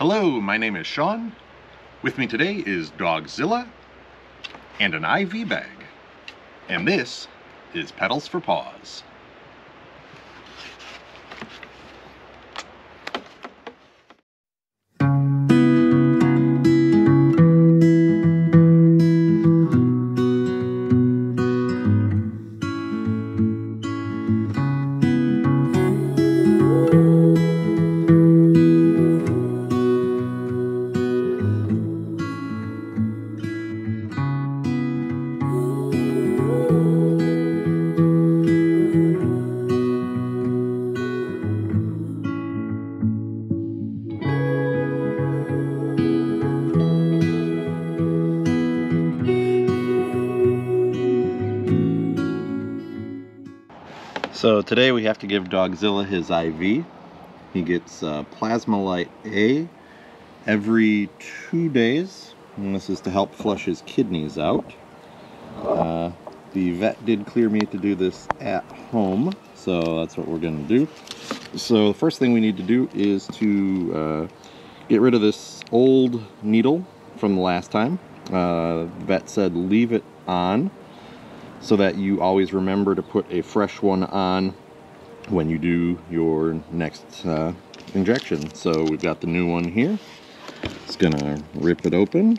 Hello, my name is Sean. With me today is Dogzilla and an IV bag. And this is Pedals4Paws. So today we have to give Dogzilla his IV. He gets Plasma Light A every 2 days, and this is to help flush his kidneys out. The vet did clear me to do this at home, so that's what we're going to do. So the first thing we need to do is to get rid of this old needle from the last time. The vet said leave it on, so that you always remember to put a fresh one on when you do your next injection. So we've got the new one here. Just gonna rip it open.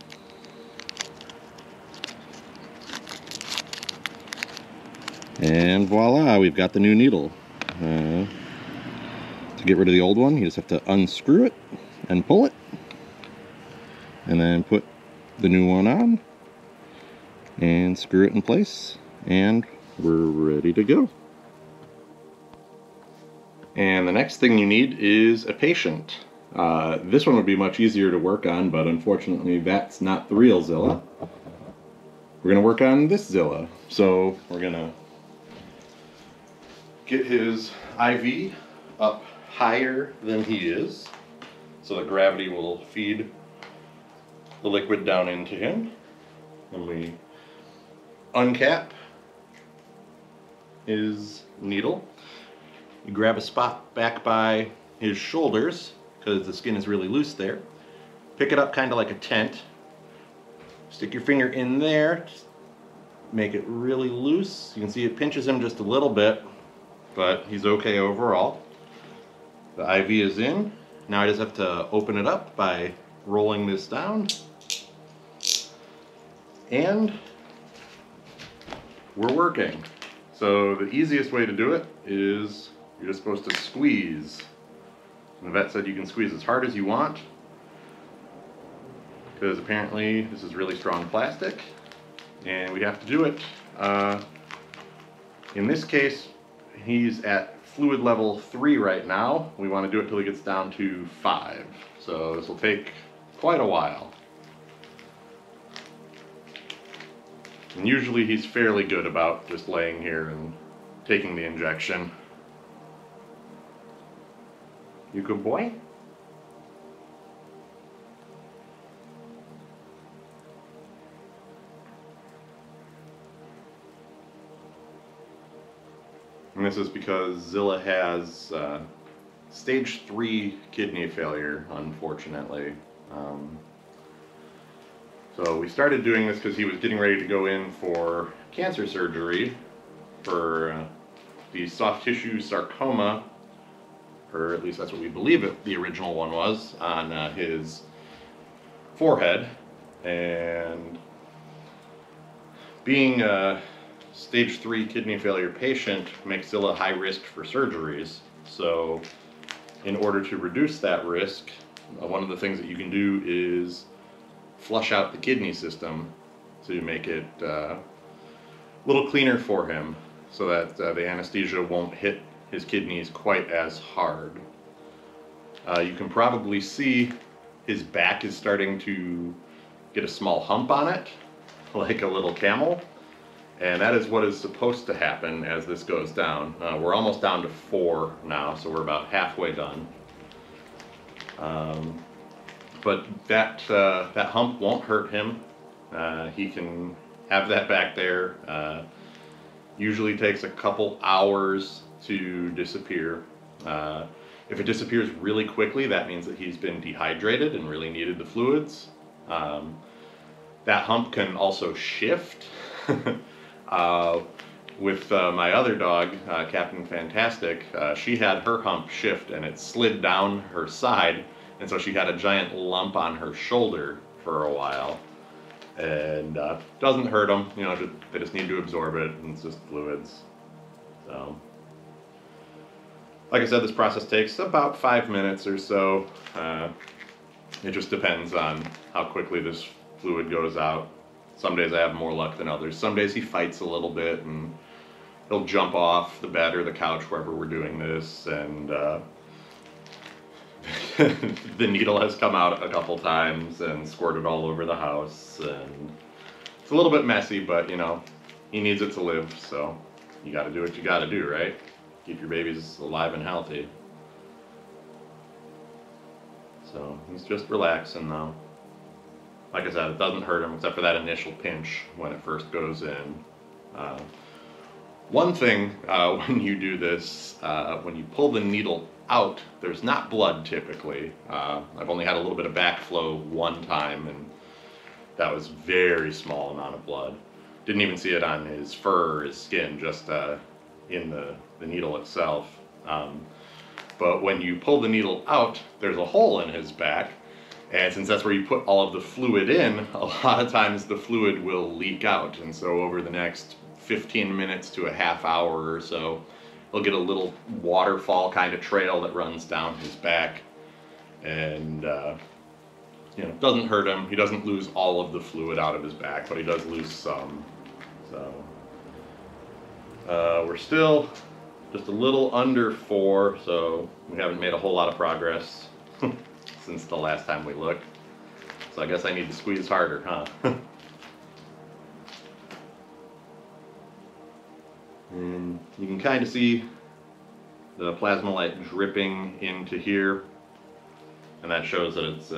And voila, we've got the new needle. To get rid of the old one, you just have to unscrew it and pull it. And then put the new one on and screw it in place. And we're ready to go. And the next thing you need is a patient. This one would be much easier to work on, but unfortunately that's not the real Zilla. We're going to work on this Zilla. So we're going to get his IV up higher than he is, so that gravity will feed the liquid down into him. Then we uncap his needle. You grab a spot back by his shoulders, because the skin is really loose there. Pick it up kind of like a tent. Stick your finger in there. Just make it really loose. You can see it pinches him just a little bit, but he's okay overall. The IV is in. Now I just have to open it up by rolling this down. And we're working. So the easiest way to do it is you're just supposed to squeeze. And the vet said you can squeeze as hard as you want, because apparently this is really strong plastic and we have to do it. In this case, he's at fluid level 3 right now. We want to do it till he gets down to 5. So this will take quite a while. And usually he's fairly good about just laying here and taking the injection. You good boy? And this is because Zilla has stage 3 kidney failure, unfortunately. So we started doing this because he was getting ready to go in for cancer surgery for the soft tissue sarcoma, or at least that's what we believe the original one was, on his forehead. And being a stage 3 kidney failure patient makes Zilla high risk for surgeries. So in order to reduce that risk, one of the things that you can do is flush out the kidney system to make it a little cleaner for him, so that the anesthesia won't hit his kidneys quite as hard. You can probably see his back is starting to get a small hump on it, like a little camel, and that is what is supposed to happen as this goes down. We're almost down to 4 now, so we're about halfway done. But that hump won't hurt him. He can have that back there. Usually takes a couple hours to disappear. If it disappears really quickly, that means that he's been dehydrated and really needed the fluids. That hump can also shift. With my other dog, Captain Fantastic, she had her hump shift and it slid down her side, and so she had a giant lump on her shoulder for a while. And doesn't hurt them, you know, they just need to absorb it, and it's just fluids. So, like I said, this process takes about 5 minutes or so. It just depends on how quickly this fluid goes out. Some days I have more luck than others. Some days he fights a little bit and he'll jump off the bed or the couch wherever we're doing this, and the needle has come out a couple times and squirted all over the house, and it's a little bit messy, but you know, he needs it to live, so you gotta do what you gotta do, right? Keep your babies alive and healthy. So he's just relaxing now. Like I said, it doesn't hurt him except for that initial pinch when it first goes in. One thing when you do this, when you pull the needle out, there's not blood typically. I've only had a little bit of backflow one time, and that was very small amount of blood. Didn't even see it on his fur or his skin, just in the needle itself. But when you pull the needle out, there's a hole in his back, and since that's where you put all of the fluid in, a lot of times the fluid will leak out, and so over the next 15 minutes to a half hour or so, he'll get a little waterfall kind of trail that runs down his back, and you know, doesn't hurt him. He doesn't lose all of the fluid out of his back, but he does lose some. So we're still just a little under 4, so we haven't made a whole lot of progress since the last time we looked. So I guess I need to squeeze harder, huh? And you can kind of see the plasma light dripping into here, and that shows that it's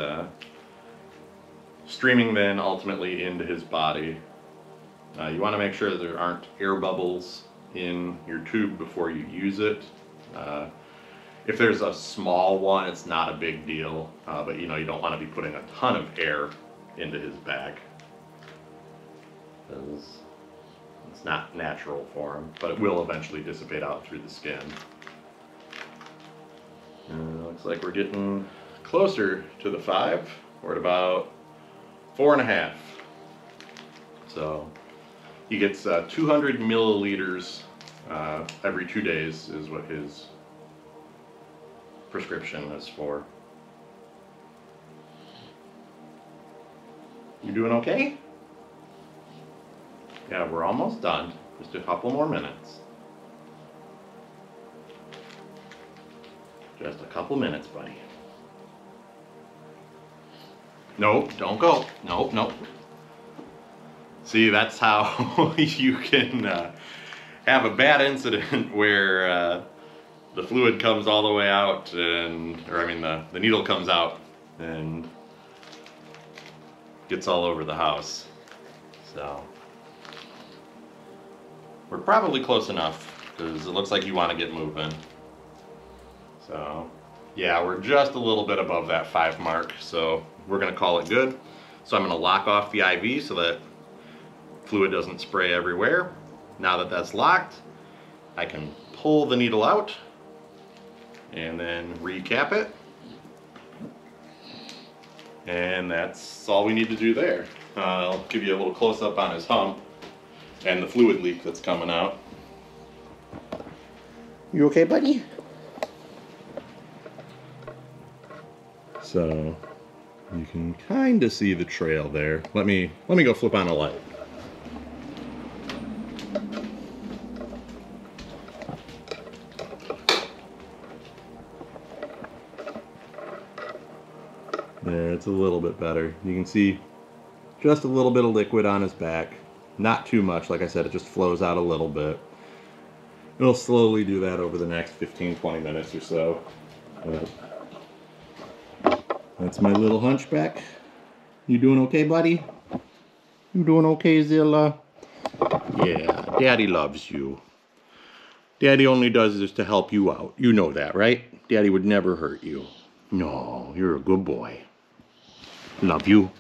streaming then ultimately into his body. You want to make sure that there aren't air bubbles in your tube before you use it. If there's a small one, it's not a big deal, but you know, you don't want to be putting a ton of air into his back, because it's not natural for him, but it will eventually dissipate out through the skin. Looks like we're getting closer to the 5. We're at about 4.5. So he gets 200 milliliters every 2 days is what his prescription is for. You doing okay? Yeah, we're almost done. Just a couple more minutes. Just a couple minutes, buddy. Nope, don't go. Nope, nope. See, that's how you can have a bad incident where the fluid comes all the way out, and, or I mean the needle comes out and gets all over the house. So we're probably close enough, because it looks like you want to get moving. So yeah, we're just a little bit above that 5 mark, so we're going to call it good. So I'm going to lock off the IV so that fluid doesn't spray everywhere. Now that that's locked, I can pull the needle out and then recap it. And that's all we need to do there. I'll give you a little close-up on his hump and the fluid leak that's coming out. You okay, buddy? So you can kind of see the trail there. Let me go flip on a light. There, it's a little bit better. You can see just a little bit of liquid on his back. Not too much, like I said, it just flows out a little bit. It'll slowly do that over the next 15-20 minutes or so. That's my little hunchback. You doing okay, buddy? You doing okay, Zilla? Yeah, Daddy loves you. Daddy only does this to help you out. You know that, right? Daddy would never hurt you. No, you're a good boy. Love you.